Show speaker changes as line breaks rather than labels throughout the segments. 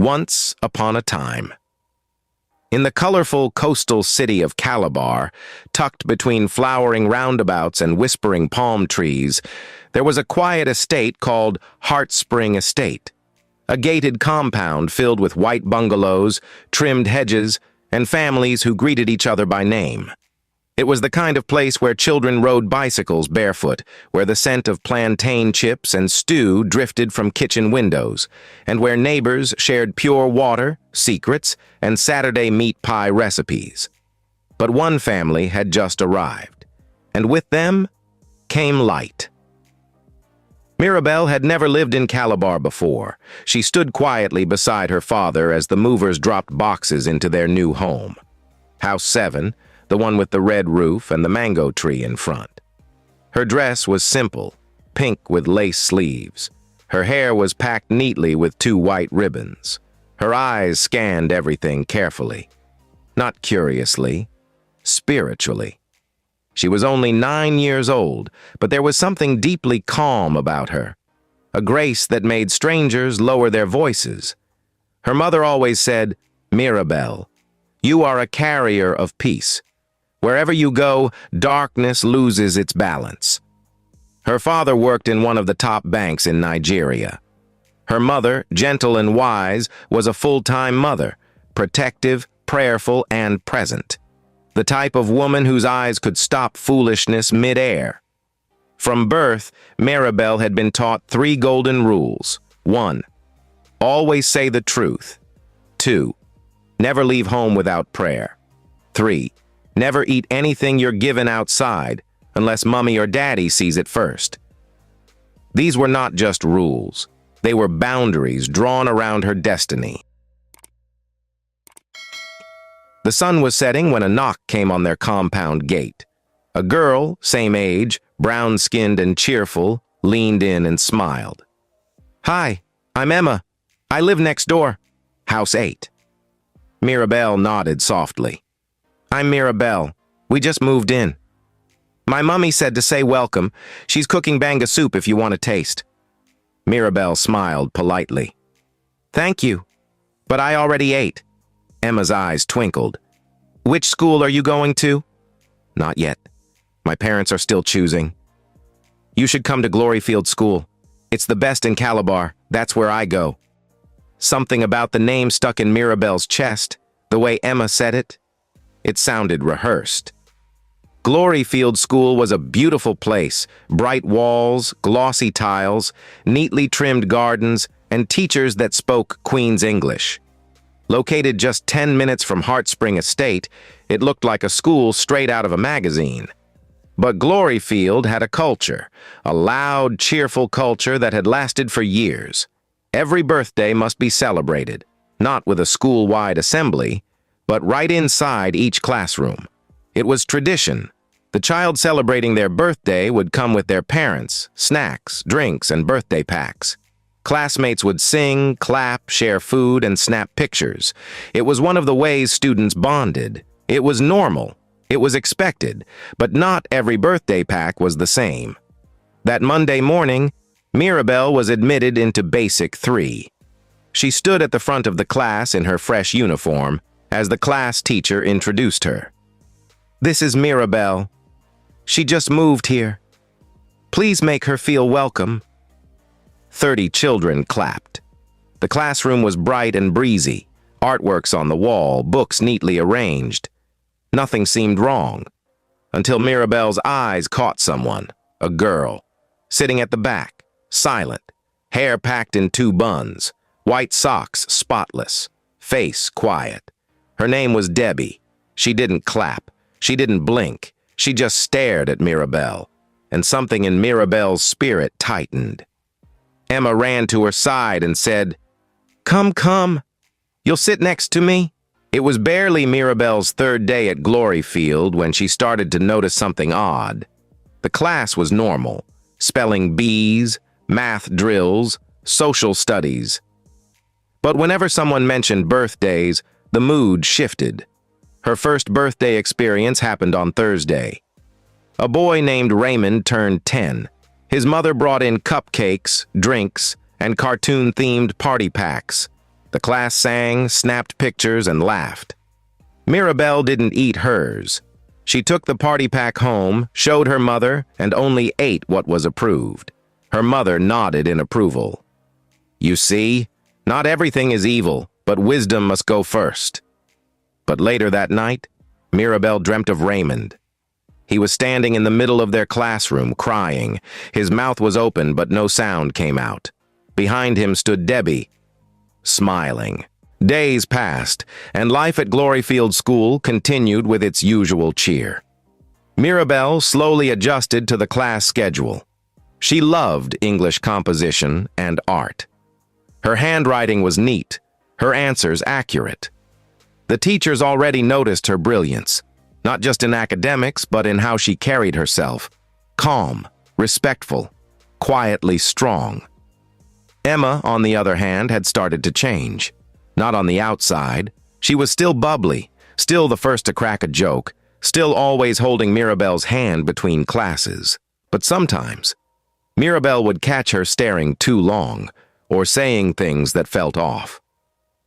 Once upon a time. In the colorful coastal city of Calabar, tucked between flowering roundabouts and whispering palm trees, there was a quiet estate called Heart Spring Estate, a gated compound filled with white bungalows, trimmed hedges, and families who greeted each other by name. It was the kind of place where children rode bicycles barefoot, where the scent of plantain chips and stew drifted from kitchen windows, and where neighbors shared pure water, secrets, and Saturday meat pie recipes. But one family had just arrived, and with them came light. Mirabel had never lived in Calabar before. She stood quietly beside her father as the movers dropped boxes into their new home. House 7, the one with the red roof and the mango tree in front. Her dress was simple, pink with lace sleeves. Her hair was packed neatly with 2 white ribbons. Her eyes scanned everything carefully. Not curiously, spiritually. She was only 9 years old, but there was something deeply calm about her, a grace that made strangers lower their voices. Her mother always said, "Mirabel, you are a carrier of peace. Wherever you go, darkness loses its balance." Her father worked in one of the top banks in Nigeria. Her mother, gentle and wise, was a full-time mother, protective, prayerful, and present. The type of woman whose eyes could stop foolishness mid-air. From birth, Mirabel had been taught 3 golden rules. 1. Always say the truth. 2. Never leave home without prayer. 3. Never eat anything you're given outside, unless mommy or daddy sees it first. These were not just rules. They were boundaries drawn around her destiny. The sun was setting when a knock came on their compound gate. A girl, same age, brown-skinned and cheerful, leaned in and smiled. "Hi, I'm Emma. I live next door. House 8. Mirabel nodded softly. "I'm Mirabel. We just moved in. My mummy said to say welcome. She's cooking banga soup if you want to taste." Mirabel smiled politely. "Thank you, but I already ate." Emma's eyes twinkled. "Which school are you going to?" "Not yet. My parents are still choosing." "You should come to Gloryfield School. It's the best in Calabar. That's where I go." Something about the name stuck in Mirabel's chest, the way Emma said it. It sounded rehearsed. Gloryfield School was a beautiful place, bright walls, glossy tiles, neatly trimmed gardens, and teachers that spoke Queen's English. Located just 10 minutes from Heart Spring Estate, it looked like a school straight out of a magazine. But Gloryfield had a culture, a loud, cheerful culture that had lasted for years. Every birthday must be celebrated, not with a school-wide assembly, but right inside each classroom. It was tradition. The child celebrating their birthday would come with their parents, snacks, drinks, and birthday packs. Classmates would sing, clap, share food, and snap pictures. It was one of the ways students bonded. It was normal. It was expected, but not every birthday pack was the same. That Monday morning, Mirabel was admitted into Basic 3. She stood at the front of the class in her fresh uniform as the class teacher introduced her. "This is Mirabel. She just moved here. Please make her feel welcome." 30 children clapped. The classroom was bright and breezy, artworks on the wall, books neatly arranged. Nothing seemed wrong, until Mirabel's eyes caught someone, a girl, sitting at the back, silent, hair packed in 2 buns, white socks spotless, face quiet. Her name was Debbie. She didn't clap. She didn't blink. She just stared at Mirabel, and something in Mirabel's spirit tightened. Emma ran to her side and said, Come. You'll sit next to me?" It was barely Mirabel's 3rd day at Gloryfield when she started to notice something odd. The class was normal, spelling bees, math drills, social studies. But whenever someone mentioned birthdays, the mood shifted. Her first birthday experience happened on Thursday. A boy named Raymond turned 10. His mother brought in cupcakes, drinks, and cartoon-themed party packs. The class sang, snapped pictures, and laughed. Mirabel didn't eat hers. She took the party pack home, showed her mother, and only ate what was approved. Her mother nodded in approval. You see, not everything is evil, but wisdom must go first. But later that night, Mirabel dreamt of Raymond. He was standing in the middle of their classroom, crying. His mouth was open, but no sound came out. Behind him stood Debbie, smiling. Days passed, and life at Gloryfield School continued with its usual cheer. Mirabel slowly adjusted to the class schedule. She loved English composition and art. Her handwriting was neat, her answers accurate. The teachers already noticed her brilliance, not just in academics, but in how she carried herself. Calm, respectful, quietly strong. Emma, on the other hand, had started to change. Not on the outside. She was still bubbly, still the first to crack a joke, still always holding Mirabel's hand between classes. But sometimes, Mirabel would catch her staring too long, or saying things that felt off.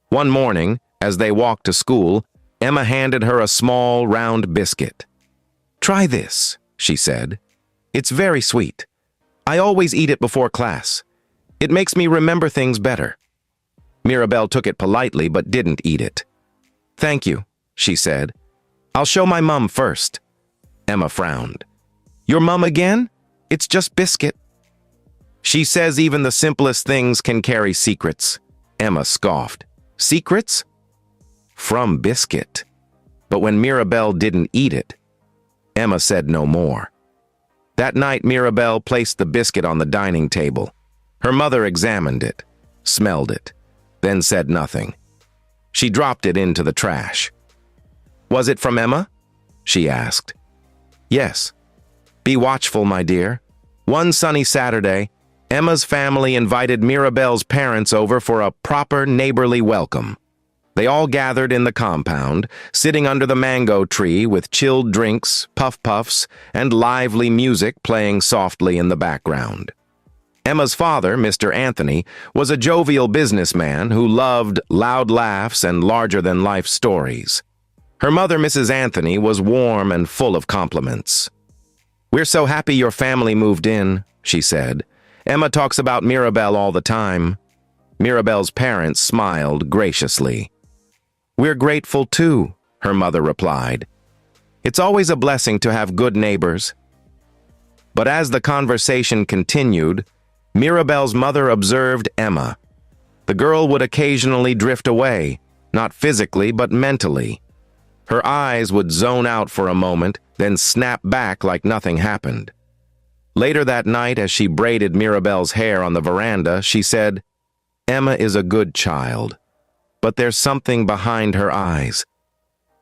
One morning, as they walked to school, Emma handed her a small, round biscuit. "Try this," she said. "It's very sweet. I always eat it before class. It makes me remember things better." Mirabel took it politely but didn't eat it. "Thank you," she said. "I'll show my mum first." Emma frowned. "Your mum again? It's just biscuit." "She says even the simplest things can carry secrets." Emma scoffed. "Secrets?" From biscuit. But when Mirabel didn't eat it, Emma said no more. That night, Mirabel placed the biscuit on the dining table. Her mother examined it, smelled it, then said nothing. She dropped it into the trash. "Was it from Emma?" she asked. "Yes. Be watchful, my dear." One sunny Saturday, Emma's family invited Mirabel's parents over for a proper neighborly welcome. They all gathered in the compound, sitting under the mango tree with chilled drinks, puff-puffs, and lively music playing softly in the background. Emma's father, Mr. Anthony, was a jovial businessman who loved loud laughs and larger-than-life stories. Her mother, Mrs. Anthony, was warm and full of compliments. "We're so happy your family moved in," she said. "Emma talks about Mirabel all the time." Mirabel's parents smiled graciously. "We're grateful too," her mother replied. "It's always a blessing to have good neighbors." But as the conversation continued, Mirabel's mother observed Emma. The girl would occasionally drift away, not physically but mentally. Her eyes would zone out for a moment, then snap back like nothing happened. Later that night, as she braided Mirabel's hair on the veranda, she said, "Emma is a good child, but there's something behind her eyes.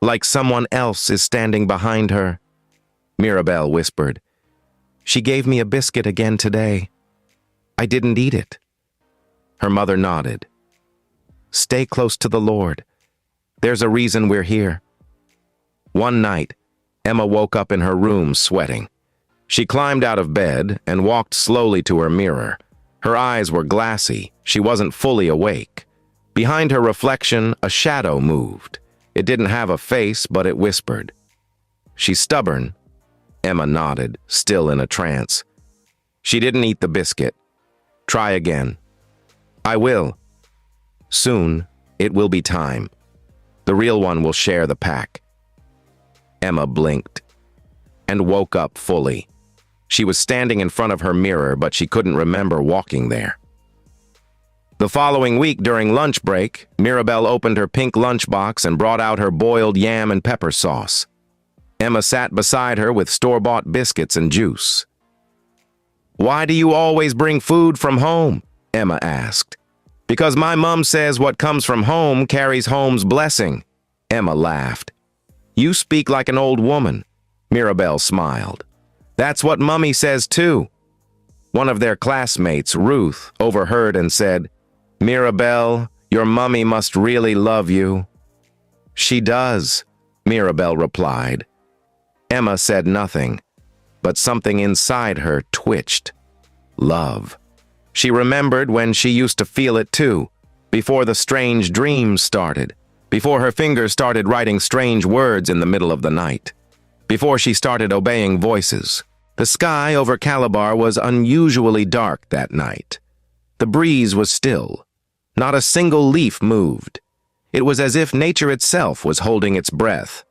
Like someone else is standing behind her." Mirabel whispered, "She gave me a biscuit again today. I didn't eat it." Her mother nodded. "Stay close to the Lord. There's a reason we're here." One night, Emma woke up in her room sweating. She climbed out of bed and walked slowly to her mirror. Her eyes were glassy. She wasn't fully awake. Behind her reflection, a shadow moved. It didn't have a face, but it whispered. "She's stubborn." Emma nodded, still in a trance. "She didn't eat the biscuit. Try again." "I will. Soon, it will be time. The real one will share the pack." Emma blinked and woke up fully. She was standing in front of her mirror, but she couldn't remember walking there. The following week, during lunch break, Mirabel opened her pink lunchbox and brought out her boiled yam and pepper sauce. Emma sat beside her with store-bought biscuits and juice. "Why do you always bring food from home?" Emma asked. "Because my mum says what comes from home carries home's blessing." Emma laughed. "You speak like an old woman." Mirabel smiled. "That's what Mummy says too." One of their classmates, Ruth, overheard and said, "Mirabel, your mummy must really love you." "She does," Mirabel replied. Emma said nothing, but something inside her twitched. Love. She remembered when she used to feel it too. before the strange dreams started, before her fingers started writing strange words in the middle of the night, before she started obeying voices. The sky over Calabar was unusually dark that night. The breeze was still. Not a single leaf moved. It was as if nature itself was holding its breath.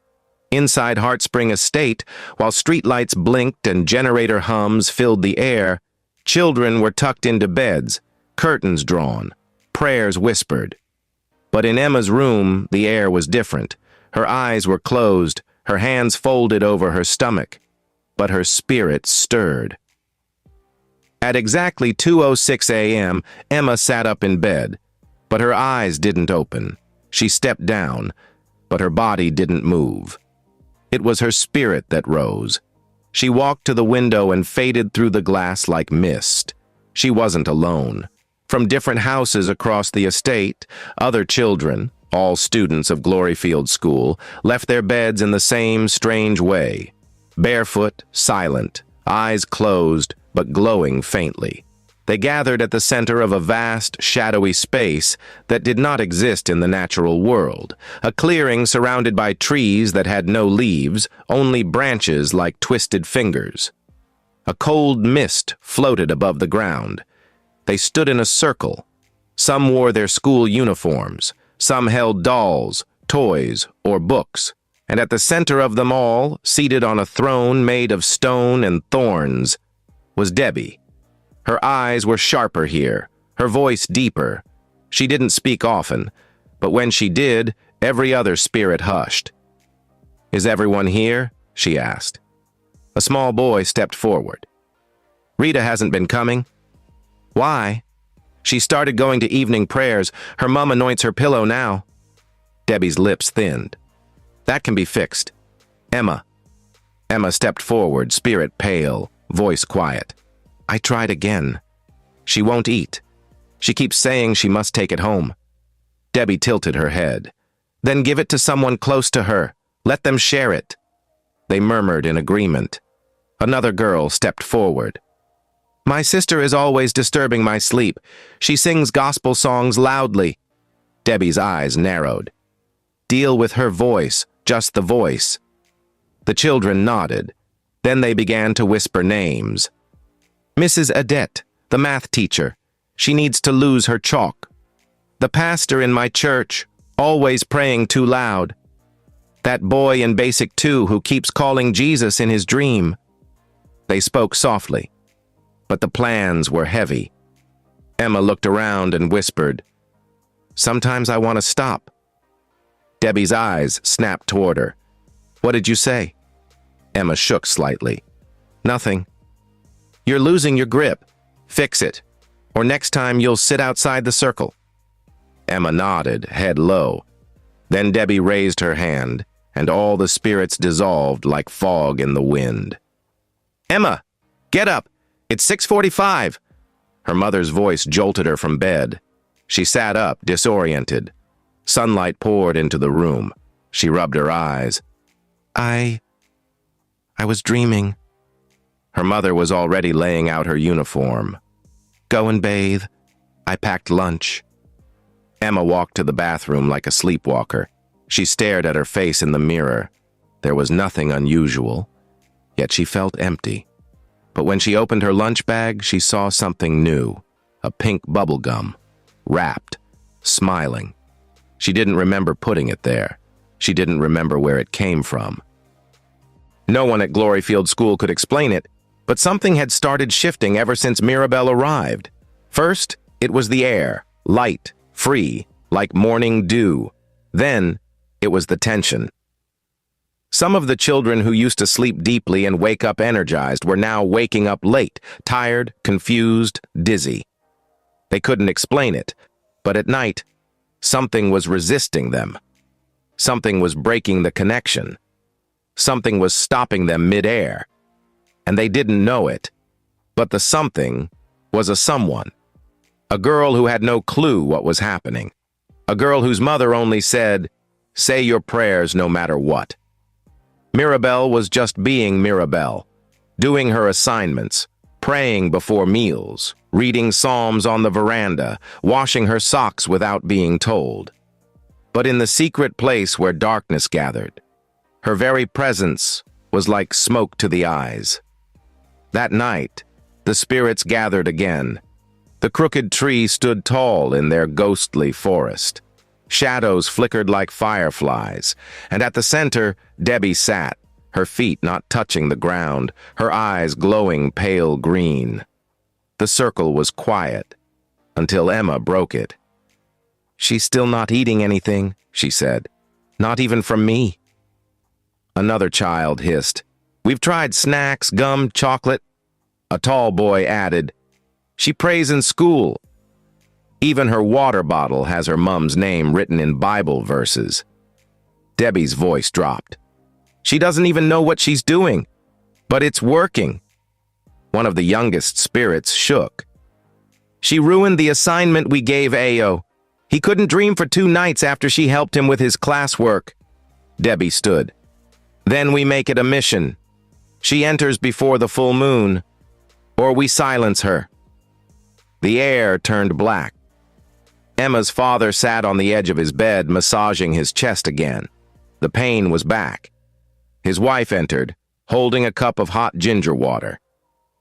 Inside Heartspring Estate, while streetlights blinked and generator hums filled the air, children were tucked into beds, curtains drawn, prayers whispered. But in Emma's room, the air was different. Her eyes were closed, her hands folded over her stomach, but her spirit stirred. At exactly 2:06 a.m., Emma sat up in bed, but her eyes didn't open. She stepped down, but her body didn't move. It was her spirit that rose. She walked to the window and faded through the glass like mist. She wasn't alone. From different houses across the estate, other children, all students of Gloryfield School, left their beds in the same strange way. Barefoot, silent, eyes closed, but glowing faintly. They gathered at the center of a vast, shadowy space that did not exist in the natural world, a clearing surrounded by trees that had no leaves, only branches like twisted fingers. A cold mist floated above the ground. They stood in a circle. Some wore their school uniforms, some held dolls, toys, or books, and at the center of them all, seated on a throne made of stone and thorns, was Debbie. Her eyes were sharper here, her voice deeper. She didn't speak often, but when she did, every other spirit hushed. "Is everyone here?" she asked. A small boy stepped forward. "Rita hasn't been coming." "Why?" "She started going to evening prayers. Her mom anoints her pillow now." Debbie's lips thinned. "That can be fixed." "Emma." Emma stepped forward, spirit pale, voice quiet. "I tried again. She won't eat. She keeps saying she must take it home." Debbie tilted her head. "Then give it to someone close to her. Let them share it." They murmured in agreement. Another girl stepped forward. "My sister is always disturbing my sleep. She sings gospel songs loudly." Debbie's eyes narrowed. "Deal with her voice, just the voice." The children nodded. Then they began to whisper names. "Mrs. Adet, the math teacher. She needs to lose her chalk. The pastor in my church, always praying too loud. That boy in Basic 2 who keeps calling Jesus in his dream." They spoke softly, but the plans were heavy. Emma looked around and whispered, "Sometimes I want to stop." Debbie's eyes snapped toward her. "What did you say?" Emma shook slightly. "Nothing." "You're losing your grip. Fix it, or next time you'll sit outside the circle." Emma nodded, head low. Then Debbie raised her hand, and all the spirits dissolved like fog in the wind. "Emma, get up! It's 6:45. Her mother's voice jolted her from bed. She sat up, disoriented. Sunlight poured into the room. She rubbed her eyes. I was dreaming." Her mother was already laying out her uniform. "Go and bathe. I packed lunch." Emma walked to the bathroom like a sleepwalker. She stared at her face in the mirror. There was nothing unusual, yet she felt empty. But when she opened her lunch bag, she saw something new, a pink bubble gum, wrapped, smiling. She didn't remember putting it there. She didn't remember where it came from. No one at Gloryfield School could explain it, but something had started shifting ever since Mirabel arrived. First, it was the air, light, free, like morning dew. Then, it was the tension. Some of the children who used to sleep deeply and wake up energized were now waking up late, tired, confused, dizzy. They couldn't explain it, but at night, something was resisting them. Something was breaking the connection. Something was stopping them mid-air. And they didn't know it. But the something was a someone. A girl who had no clue what was happening. A girl whose mother only said, "Say your prayers no matter what." Mirabel was just being Mirabel, doing her assignments, praying before meals, reading psalms on the veranda, washing her socks without being told. But in the secret place where darkness gathered, her very presence was like smoke to the eyes. That night, the spirits gathered again. The crooked trees stood tall in their ghostly forest. Shadows flickered like fireflies, and at the center, Debbie sat, her feet not touching the ground, her eyes glowing pale green. The circle was quiet, until Emma broke it. "She's still not eating anything," she said. "Not even from me." Another child hissed, "We've tried snacks, gum, chocolate." A tall boy added, "She prays in school. Even her water bottle has her mom's name written in Bible verses." Debbie's voice dropped. "She doesn't even know what she's doing, but it's working." One of the youngest spirits shook. "She ruined the assignment we gave Ayo. He couldn't dream for 2 nights after she helped him with his classwork." Debbie stood. "Then we make it a mission. She enters before the full moon, or we silence her." The air turned black. Emma's father sat on the edge of his bed, massaging his chest again. The pain was back. His wife entered, holding a cup of hot ginger water.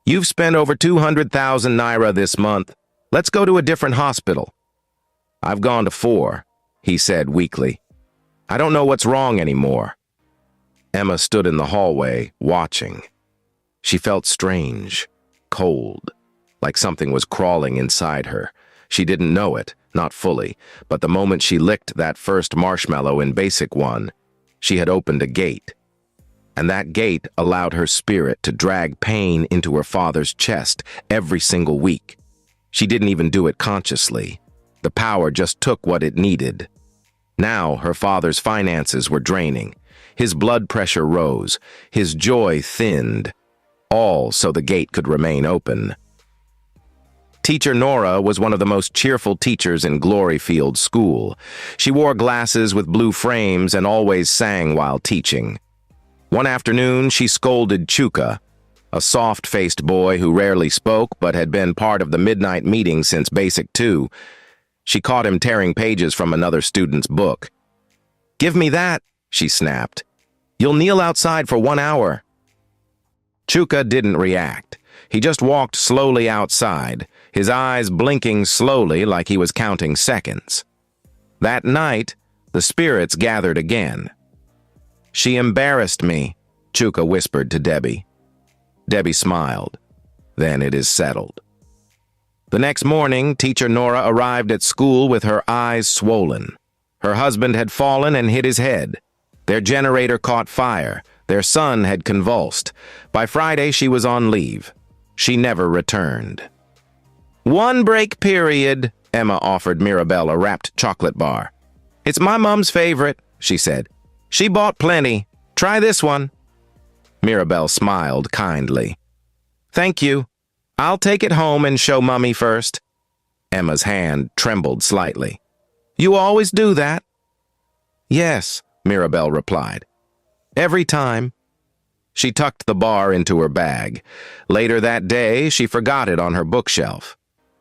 "You've spent over 200,000 naira this month. Let's go to a different hospital." "I've gone to 4, he said weakly. "I don't know what's wrong anymore." Emma stood in the hallway, watching. She felt strange, cold, like something was crawling inside her. She didn't know it, not fully, but the moment she licked that first marshmallow in Basic 1, she had opened a gate. And that gate allowed her spirit to drag pain into her father's chest every single week. She didn't even do it consciously. The power just took what it needed. Now her father's finances were draining. His blood pressure rose. His joy thinned. All so the gate could remain open. Teacher Nora was one of the most cheerful teachers in Gloryfield School. She wore glasses with blue frames and always sang while teaching. One afternoon, she scolded Chuka, a soft-faced boy who rarely spoke but had been part of the midnight meeting since Basic 2. She caught him tearing pages from another student's book. "Give me that," she snapped. "You'll kneel outside for 1 hour." Chuka didn't react. He just walked slowly outside, his eyes blinking slowly like he was counting seconds. That night, the spirits gathered again. "She embarrassed me," Chuka whispered to Debbie. Debbie smiled. "Then it is settled." The next morning, Teacher Nora arrived at school with her eyes swollen. Her husband had fallen and hit his head. Their generator caught fire. Their son had convulsed. By Friday, she was on leave. She never returned. "1 break period," Emma offered Mirabel a wrapped chocolate bar. "It's my mom's favorite," she said. "She bought plenty. Try this one." Mirabel smiled kindly. "Thank you. I'll take it home and show Mummy first." Emma's hand trembled slightly. "You always do that?" "Yes," Mirabel replied. "Every time." She tucked the bar into her bag. Later that day, she forgot it on her bookshelf.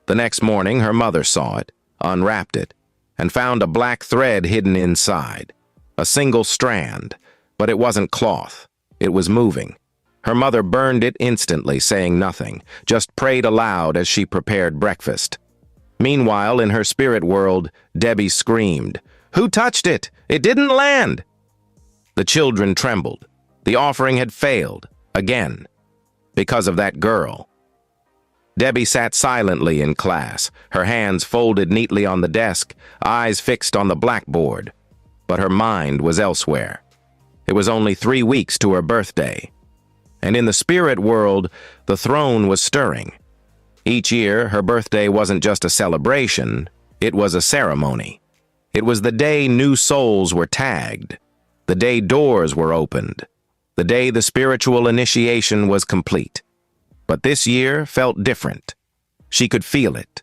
The next morning, her mother saw it, unwrapped it, and found a black thread hidden inside. A single strand, but it wasn't cloth. It was moving. Her mother burned it instantly, saying nothing, just prayed aloud as she prepared breakfast. Meanwhile, in her spirit world, Debbie screamed, "Who touched it? It didn't land!" The children trembled. The offering had failed, again, because of that girl. Debbie sat silently in class, her hands folded neatly on the desk, eyes fixed on the blackboard. But her mind was elsewhere. It was only 3 weeks to her birthday. And in the spirit world, the throne was stirring. Each year, her birthday wasn't just a celebration, it was a ceremony. It was the day new souls were tagged, the day doors were opened, the day the spiritual initiation was complete. But this year felt different. She could feel it.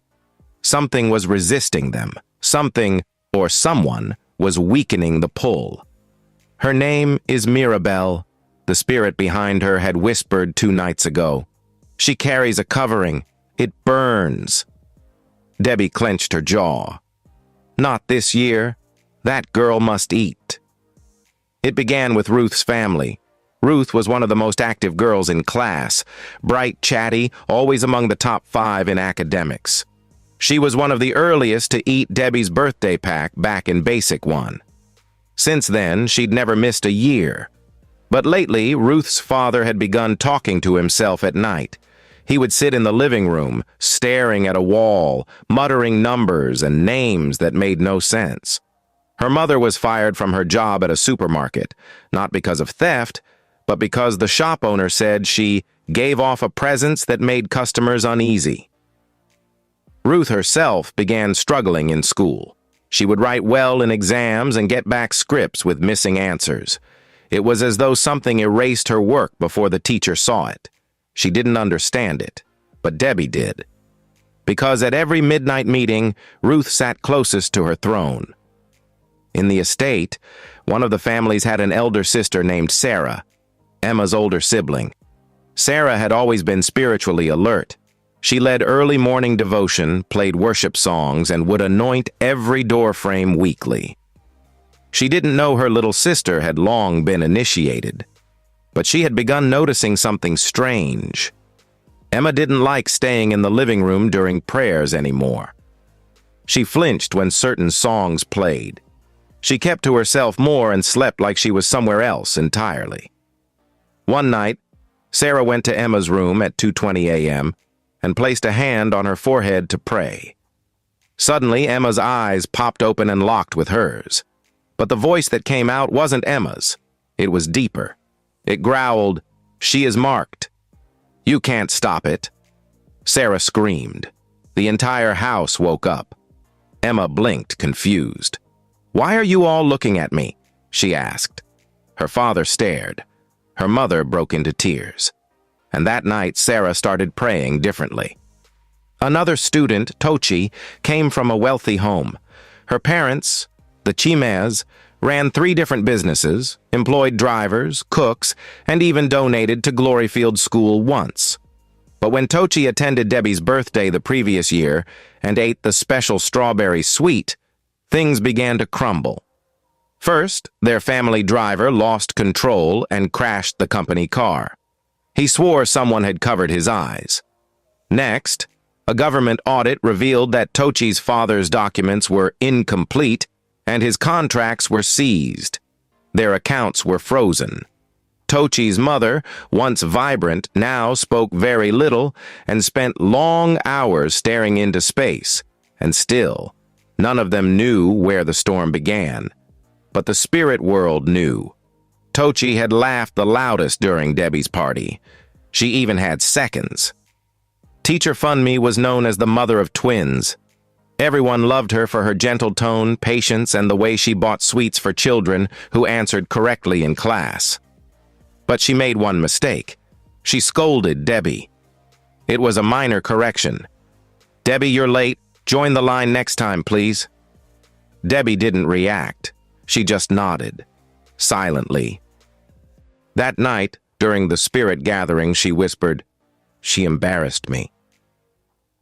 Something was resisting them. Something, or someone, was weakening the pull. "Her name is Mirabel," the spirit behind her had whispered 2 nights ago. "She carries a covering, It burns." Debbie clenched her jaw. "Not this year. That girl must eat." It began with Ruth's family. Ruth was one of the most active girls in class, bright, chatty, always among the top 5 in academics. She was one of the earliest to eat Debbie's birthday pack back in Basic 1. Since then, she'd never missed a year. But lately, Ruth's father had begun talking to himself at night. He would sit in the living room, staring at a wall, muttering numbers and names that made no sense. Her mother was fired from her job at a supermarket, not because of theft, but because the shop owner said she gave off a presence that made customers uneasy. Ruth herself began struggling in school. She would write well in exams and get back scripts with missing answers. It was as though something erased her work before the teacher saw it. She didn't understand it, but Debbie did. Because at every midnight meeting, Ruth sat closest to her throne. In the estate, one of the families had an elder sister named Sarah, Emma's older sibling. Sarah had always been spiritually alert. She led early morning devotion, played worship songs, and would anoint every doorframe weekly. She didn't know her little sister had long been initiated, but she had begun noticing something strange. Emma didn't like staying in the living room during prayers anymore. She flinched when certain songs played. She kept to herself more and slept like she was somewhere else entirely. One night, Sarah went to Emma's room at 2:20 a.m. and placed a hand on her forehead to pray. Suddenly, Emma's eyes popped open and locked with hers. But the voice that came out wasn't Emma's. It was deeper. It growled, "She is marked. You can't stop it." Sarah screamed. The entire house woke up. Emma blinked, confused. "Why are you all looking at me?" she asked. Her father stared. Her mother broke into tears. And that night, Sarah started praying differently. Another student, Tochi, came from a wealthy home. Her parents, the Chimes, ran 3 different businesses, employed drivers, cooks, and even donated to Gloryfield School once. But when Tochi attended Debbie's birthday the previous year and ate the special strawberry sweet, things began to crumble. First, their family driver lost control and crashed the company car. He swore someone had covered his eyes. Next, a government audit revealed that Tochi's father's documents were incomplete and his contracts were seized. Their accounts were frozen. Tochi's mother, once vibrant, now spoke very little and spent long hours staring into space, and still, none of them knew where the storm began. But the spirit world knew. Tochi had laughed the loudest during Debbie's party. She even had seconds. Teacher Funmi was known as the mother of twins. Everyone loved her for her gentle tone, patience, and the way she bought sweets for children who answered correctly in class. But she made one mistake. She scolded Debbie. It was a minor correction. "Debbie, you're late. Join the line next time, please." Debbie didn't react. She just nodded, silently. That night, during the spirit gathering, she whispered, "She embarrassed me."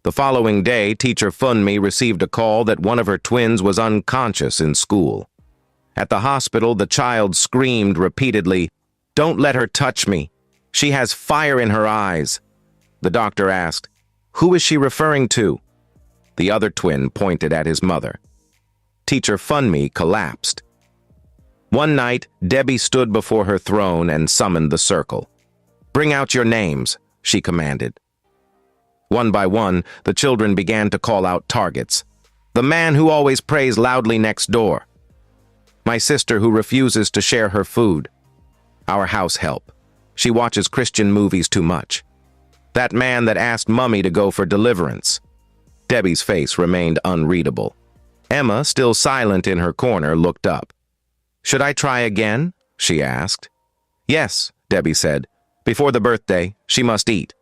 The following day, Teacher Funmi received a call that one of her twins was unconscious in school. At the hospital, the child screamed repeatedly, "Don't let her touch me. She has fire in her eyes." The doctor asked, "Who is she referring to?" The other twin pointed at his mother. Teacher Funmi collapsed. One night, Debbie stood before her throne and summoned the circle. "Bring out your names," she commanded. One by one, the children began to call out targets. "The man who always prays loudly next door. My sister who refuses to share her food. Our house help. She watches Christian movies too much. That man that asked Mummy to go for deliverance." Debbie's face remained unreadable. Emma, still silent in her corner, looked up. "Should I try again?" she asked. "Yes," Debbie said. "Before the birthday, she must eat."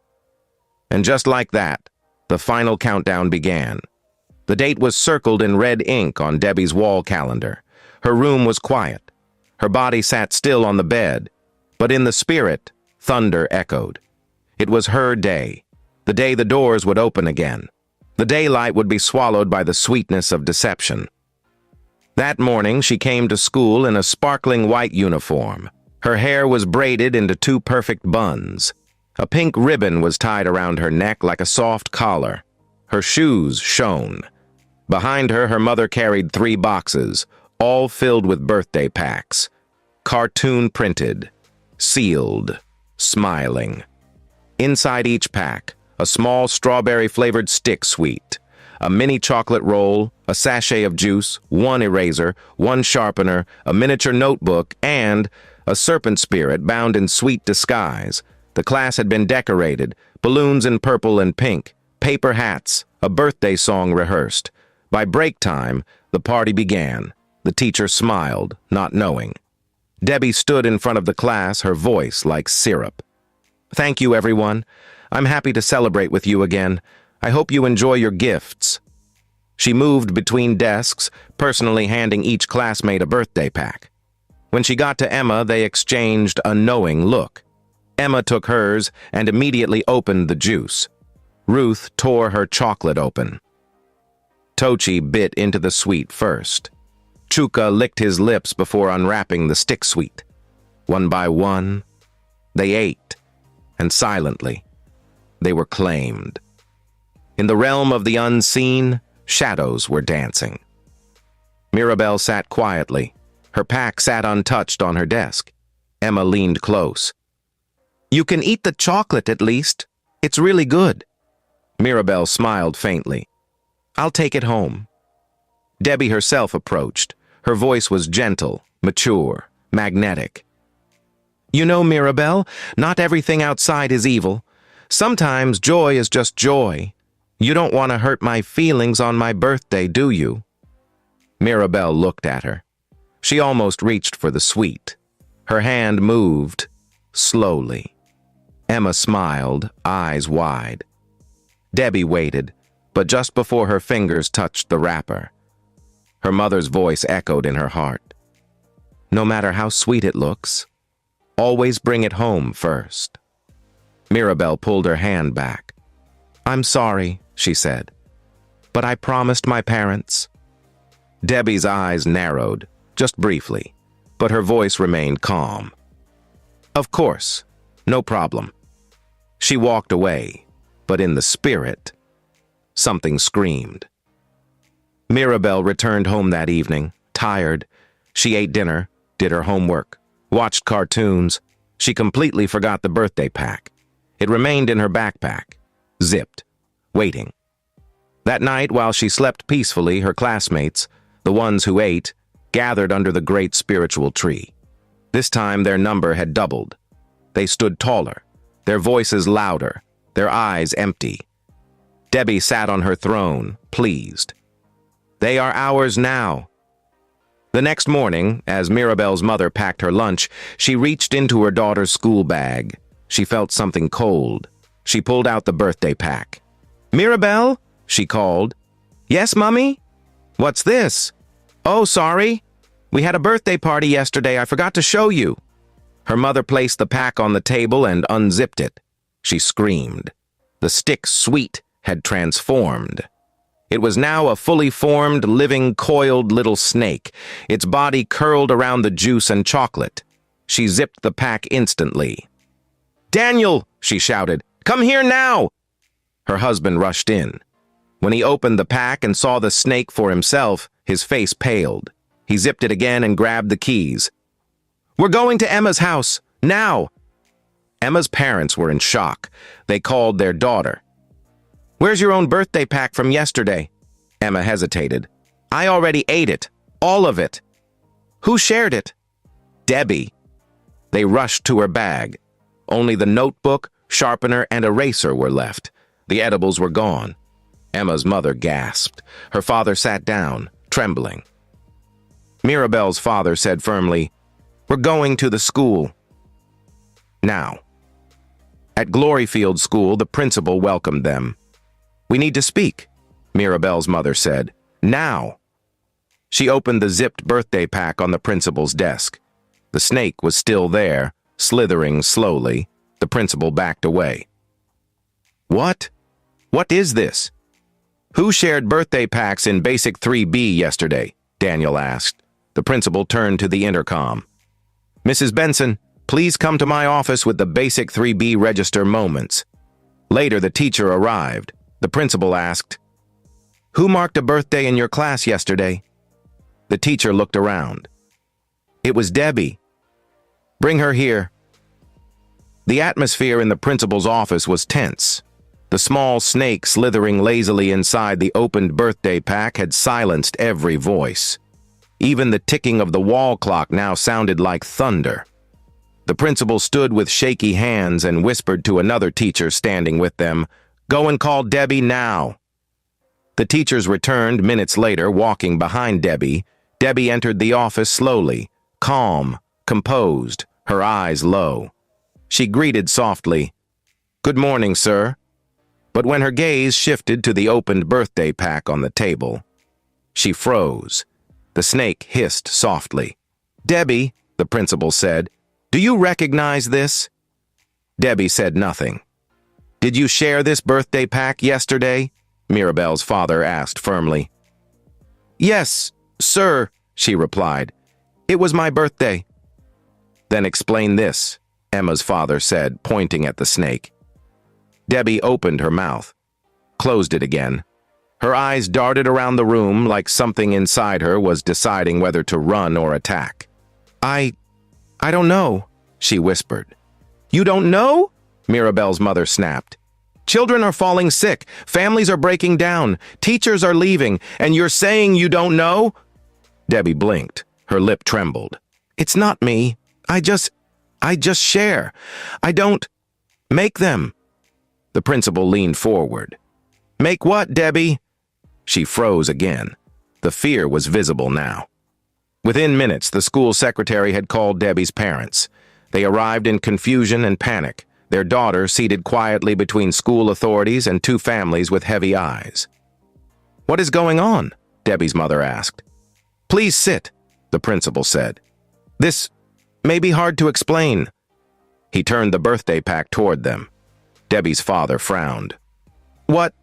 And just like that, the final countdown began. The date was circled in red ink on Debbie's wall calendar. Her room was quiet. Her body sat still on the bed, but in the spirit, thunder echoed. It was her day. the day the doors would open again. The daylight would be swallowed by the sweetness of deception. That morning, she came to school in a sparkling white uniform. Her hair was braided into two perfect buns. A pink ribbon was tied around her neck like a soft collar. Her shoes shone. Behind her, her mother carried 3 boxes, all filled with birthday packs. Cartoon printed, sealed, smiling. Inside each pack, a small strawberry-flavored stick sweet, a mini chocolate roll, a sachet of juice, 1 eraser, 1 sharpener, a miniature notebook, and a serpent spirit bound in sweet disguise. The class had been decorated, balloons in purple and pink, paper hats, a birthday song rehearsed. By break time, the party began. The teacher smiled, not knowing. Debbie stood in front of the class, her voice like syrup. "Thank you, everyone. I'm happy to celebrate with you again. I hope you enjoy your gifts." She moved between desks, personally handing each classmate a birthday pack. When she got to Emma, they exchanged a knowing look. Emma took hers and immediately opened the juice. Ruth tore her chocolate open. Tochi bit into the sweet first. Chuka licked his lips before unwrapping the stick sweet. One by one, they ate, and silently, they were claimed. In the realm of the unseen, shadows were dancing. Mirabel sat quietly. Her pack sat untouched on her desk. Emma leaned close. "You can eat the chocolate at least. It's really good." Mirabel smiled faintly. "I'll take it home." Debbie herself approached. Her voice was gentle, mature, magnetic. "You know, Mirabel, not everything outside is evil. Sometimes joy is just joy. You don't want to hurt my feelings on my birthday, do you?" Mirabel looked at her. She almost reached for the sweet. Her hand moved, slowly. Emma smiled, eyes wide. Debbie waited, but just before her fingers touched the wrapper, her mother's voice echoed in her heart. "No matter how sweet it looks, always bring it home first." Mirabel pulled her hand back. "I'm sorry," she said, "but I promised my parents." Debbie's eyes narrowed, just briefly, but her voice remained calm. "Of course, no problem." She walked away, but in the spirit, something screamed. Mirabel returned home that evening, tired. She ate dinner, did her homework, watched cartoons. She completely forgot the birthday pack. It remained in her backpack, zipped, waiting. That night, while she slept peacefully, her classmates, the ones who ate, gathered under the great spiritual tree. This time their number had doubled. They stood taller, their voices louder, their eyes empty. Debbie sat on her throne, pleased. "They are ours now." The next morning, as Mirabel's mother packed her lunch, she reached into her daughter's school bag. She felt something cold. She pulled out the birthday pack. "Mirabel?" she called. "Yes, Mummy?" "What's this?" "Oh, sorry. We had a birthday party yesterday. I forgot to show you." Her mother placed the pack on the table and unzipped it. She screamed. The stick sweet had transformed. It was now a fully formed, living, coiled little snake, its body curled around the juice and chocolate. She zipped the pack instantly. "Daniel!" she shouted. "Come here now!" Her husband rushed in. When he opened the pack and saw the snake for himself, his face paled. He zipped it again and grabbed the keys. "We're going to Emma's house, now!" Emma's parents were in shock. They called their daughter. "Where's your own birthday pack from yesterday?" Emma hesitated. "I already ate it, all of it." "Who shared it?" "Debbie." They rushed to her bag. Only the notebook, sharpener, and eraser were left. The edibles were gone. Emma's mother gasped. Her father sat down, trembling. Mirabel's father said firmly, "We're going to the school." Now. At Gloryfield School, the principal welcomed them. "We need to speak," Mirabel's mother said. "Now." She opened the zipped birthday pack on the principal's desk. The snake was still there, slithering slowly. The principal backed away. What? What is this? Who shared birthday packs in Basic 3B yesterday? Daniel asked. The principal turned to the intercom. Mrs. Benson, please come to my office with the Basic 3B register moments. Later, the teacher arrived. The principal asked, Who marked a birthday in your class yesterday? The teacher looked around. It was Debbie. Bring her here. The atmosphere in the principal's office was tense. The small snake slithering lazily inside the opened birthday pack had silenced every voice. Even the ticking of the wall clock now sounded like thunder. The principal stood with shaky hands and whispered to another teacher standing with them, Go and call Debbie now. The teachers returned minutes later, walking behind Debbie. Debbie entered the office slowly, calm, composed, her eyes low. She greeted softly, Good morning, sir. But when her gaze shifted to the opened birthday pack on the table, she froze. The snake hissed softly. Debbie, the principal said, do you recognize this? Debbie said nothing. Did you share this birthday pack yesterday? Mirabel's father asked firmly. Yes, sir, she replied. It was my birthday. Then explain this, Emma's father said, pointing at the snake. Debbie opened her mouth, closed it again. Her eyes darted around the room like something inside her was deciding whether to run or attack. I don't know, she whispered. You don't know? Mirabel's mother snapped. Children are falling sick, families are breaking down, teachers are leaving, and you're saying you don't know? Debbie blinked. Her lip trembled. It's not me. I just share. I don't make them. The principal leaned forward. Make what, Debbie? She froze again. The fear was visible now. Within minutes, the school secretary had called Debbie's parents. They arrived in confusion and panic, their daughter seated quietly between school authorities and two families with heavy eyes. What is going on? Debbie's mother asked. Please sit, the principal said. This may be hard to explain. He turned the birthday pack toward them. Debbie's father frowned. What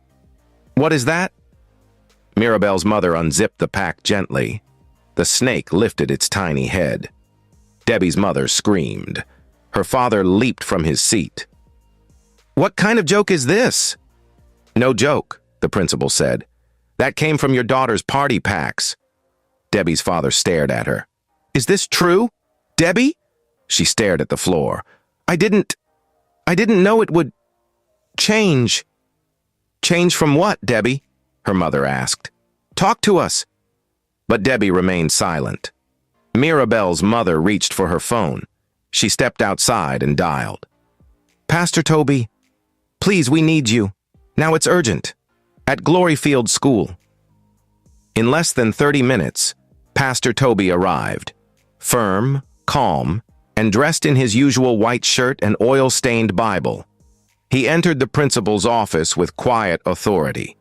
is that? Mirabel's mother unzipped the pack gently. The snake lifted its tiny head. Debbie's mother screamed. Her father leaped from his seat. What kind of joke is this? No joke, the principal said. That came from your daughter's party packs. Debbie's father stared at her. Is this true? Debbie? She stared at the floor. I didn't know it would change. Change from what, Debbie? Her mother asked. Talk to us. But Debbie remained silent. Mirabel's mother reached for her phone. She stepped outside and dialed. Pastor Toby, please, we need you. Now it's urgent. At Gloryfield School. In less than 30 minutes, Pastor Toby arrived. Firm, calm, and dressed in his usual white shirt and oil-stained Bible. He entered the principal's office with quiet authority.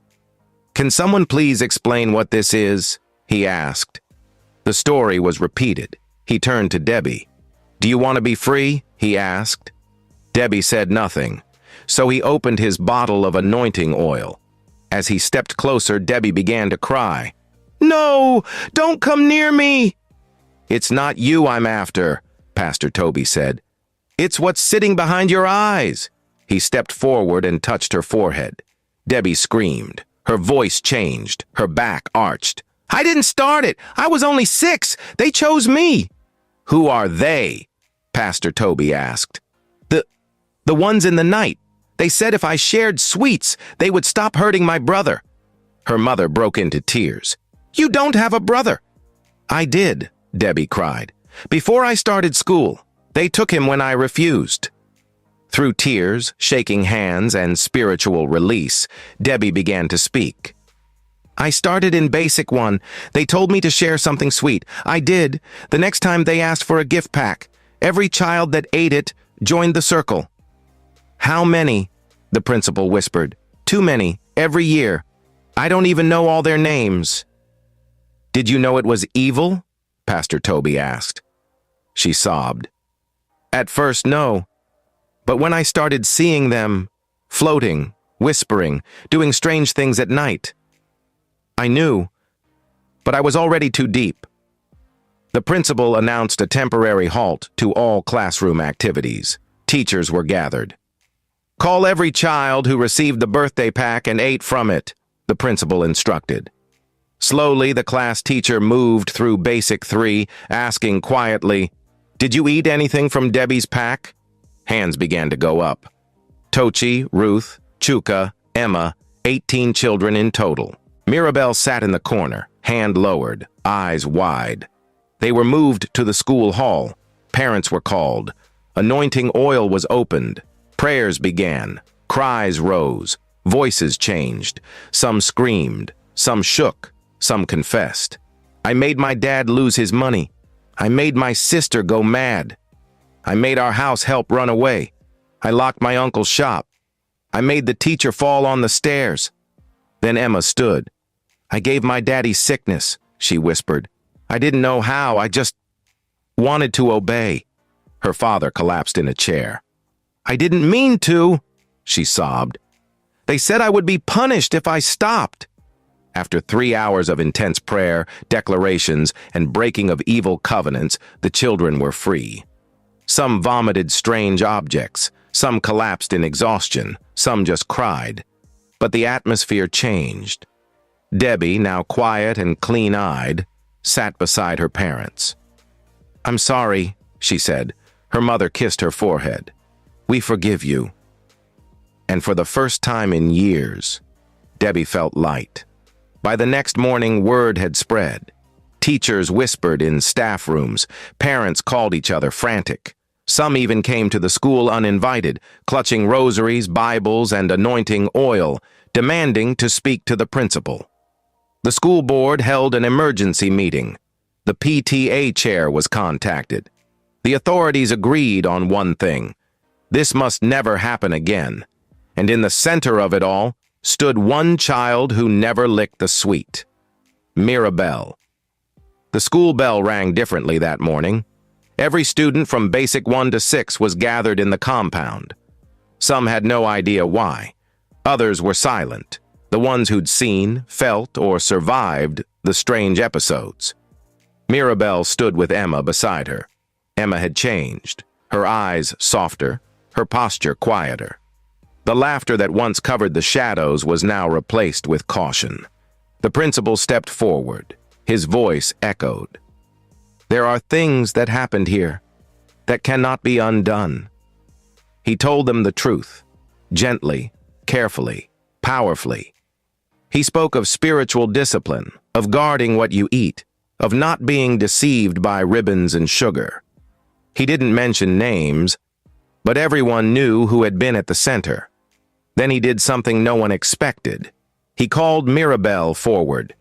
Can someone please explain what this is? He asked. The story was repeated. He turned to Debbie. Do you want to be free? He asked. Debbie said nothing, so he opened his bottle of anointing oil. As he stepped closer, Debbie began to cry. No, don't come near me. It's not you I'm after, Pastor Toby said. It's what's sitting behind your eyes. He stepped forward and touched her forehead. Debbie screamed. Her voice changed. Her back arched. I didn't start it. I was only 6. They chose me. Who are they? Pastor Toby asked. The ones in the night. They said if I shared sweets, they would stop hurting my brother. Her mother broke into tears. You don't have a brother. I did, Debbie cried. Before I started school, they took him when I refused. Through tears, shaking hands, and spiritual release, Debbie began to speak. I started in Basic 1. They told me to share something sweet. I did. The next time they asked for a gift pack. Every child that ate it joined the circle. How many? The principal whispered. Too many, every year. I don't even know all their names. Did you know it was evil? Pastor Toby asked. She sobbed. At first, no. But when I started seeing them, floating, whispering, doing strange things at night. I knew, but I was already too deep. The principal announced a temporary halt to all classroom activities. Teachers were gathered. "Call every child who received the birthday pack and ate from it," the principal instructed. Slowly, the class teacher moved through Basic 3, asking quietly, "Did you eat anything from Debbie's pack?" Hands began to go up. Tochi, Ruth, Chuka, Emma, 18 children in total. Mirabel sat in the corner, hand lowered, eyes wide. They were moved to the school hall. Parents were called. Anointing oil was opened. Prayers began. Cries rose. Voices changed. Some screamed. Some shook. Some confessed. "I made my dad lose his money. I made my sister go mad. I made our house help run away. I locked my uncle's shop. I made the teacher fall on the stairs." Then Emma stood. "I gave my daddy sickness," she whispered. "I didn't know how. I just wanted to obey." Her father collapsed in a chair. "I didn't mean to," she sobbed. "They said I would be punished if I stopped." After 3 hours of intense prayer, declarations, and breaking of evil covenants, the children were free. Some vomited strange objects, some collapsed in exhaustion, some just cried. But the atmosphere changed. Debbie, now quiet and clean-eyed, sat beside her parents. "I'm sorry," she said. Her mother kissed her forehead. "We forgive you." And for the first time in years, Debbie felt light. By the next morning, word had spread. Teachers whispered in staff rooms. Parents called each other frantic. Some even came to the school uninvited, clutching rosaries, Bibles, and anointing oil, demanding to speak to the principal. The school board held an emergency meeting. The PTA chair was contacted. The authorities agreed on one thing: this must never happen again. And in the center of it all stood one child who never licked the sweet: Mirabel. The school bell rang differently that morning. Every student from Basic 1 to 6 was gathered in the compound. Some had no idea why. Others were silent, the ones who'd seen, felt, or survived the strange episodes. Mirabel stood with Emma beside her. Emma had changed, her eyes softer, her posture quieter. The laughter that once covered the shadows was now replaced with caution. The principal stepped forward. His voice echoed. "There are things that happened here that cannot be undone." He told them the truth, gently, carefully, powerfully. He spoke of spiritual discipline, of guarding what you eat, of not being deceived by ribbons and sugar. He didn't mention names, but everyone knew who had been at the center. Then he did something no one expected. He called Mirabel forward.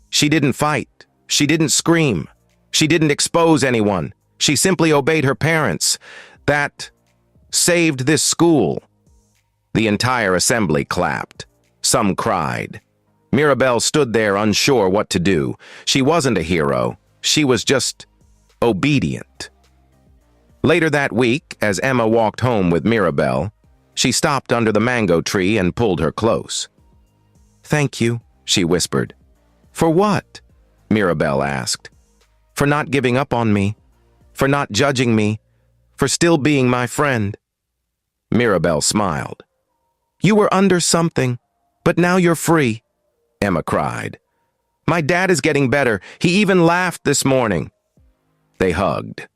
She didn't fight. She didn't scream. She didn't expose anyone. She simply obeyed her parents. That saved this school. The entire assembly clapped. Some cried. Mirabel stood there unsure what to do. She wasn't a hero. She was just obedient. Later that week, as Emma walked home with Mirabel, she stopped under the mango tree and pulled her close. "Thank you," she whispered. "For what?" Mirabel asked. "For not giving up on me, for not judging me, for still being my friend." Mirabel smiled. "You were under something, but now you're free," Emma cried. "My dad is getting better. He even laughed this morning." They hugged.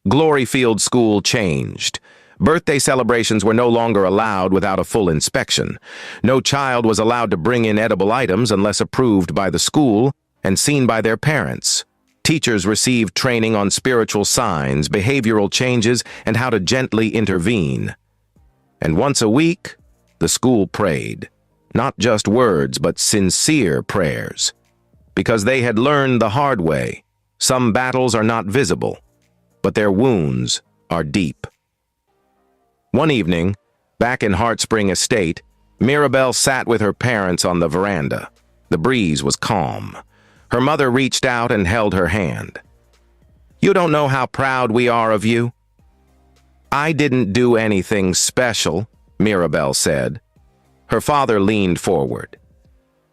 Gloryfield School changed. Birthday celebrations were no longer allowed without a full inspection. No child was allowed to bring in edible items unless approved by the school and seen by their parents. Teachers received training on spiritual signs, behavioral changes, and how to gently intervene. And once a week, the school prayed. Not just words, but sincere prayers. Because they had learned the hard way, some battles are not visible, but their wounds are deep. One evening, back in Heartspring Estate, Mirabel sat with her parents on the veranda. The breeze was calm. Her mother reached out and held her hand. "You don't know how proud we are of you." "I didn't do anything special," Mirabel said. Her father leaned forward.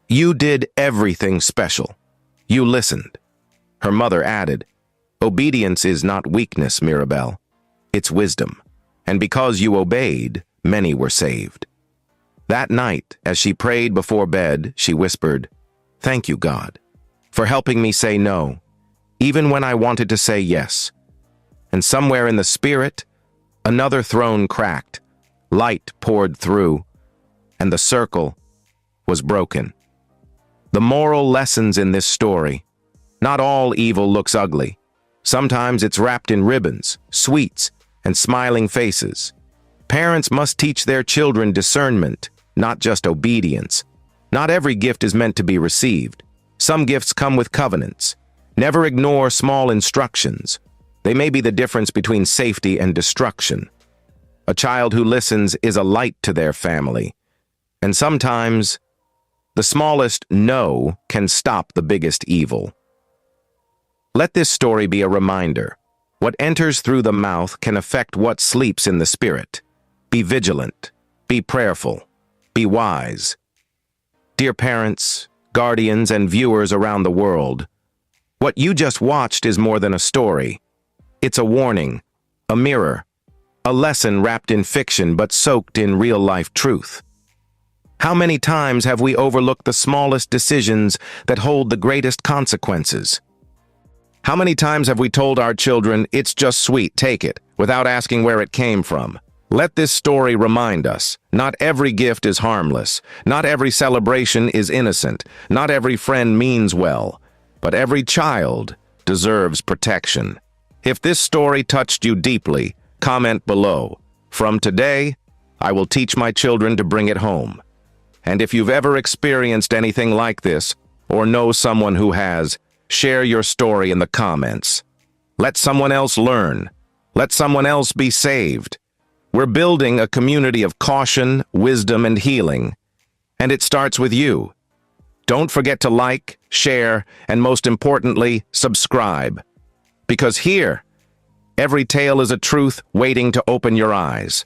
You did everything special. You listened. Her mother added, Obedience is not weakness, Mirabel. It's wisdom. And because you obeyed, many were saved. That night, as she prayed before bed, she whispered, Thank you, God, for helping me say no, even when I wanted to say yes. And somewhere in the spirit, another throne cracked, light poured through, and the circle was broken. The moral lessons in this story: not all evil looks ugly. Sometimes it's wrapped in ribbons, sweets, and smiling faces. Parents must teach their children discernment, not just obedience. Not every gift is meant to be received. Some gifts come with covenants. Never ignore small instructions. They may be the difference between safety and destruction. A child who listens is a light to their family. And sometimes, the smallest no can stop the biggest evil. Let this story be a reminder. What enters through the mouth can affect what sleeps in the spirit. Be vigilant. Be prayerful. Be wise. Dear parents, guardians, and viewers around the world, what you just watched is more than a story. It's a warning, a mirror, a lesson wrapped in fiction but soaked in real-life truth. How many times have we overlooked the smallest decisions that hold the greatest consequences? How many times have we told our children, it's just sweet, take it, without asking where it came from? Let this story remind us, not every gift is harmless, not every celebration is innocent, not every friend means well, but every child deserves protection. If this story touched you deeply, comment below. From today, I will teach my children to bring it home. And if you've ever experienced anything like this, or know someone who has, share your story in the comments. Let someone else learn. Let someone else be saved. We're building a community of caution, wisdom, and healing. And it starts with you. Don't forget to like, share, and most importantly, subscribe. Because here, every tale is a truth waiting to open your eyes.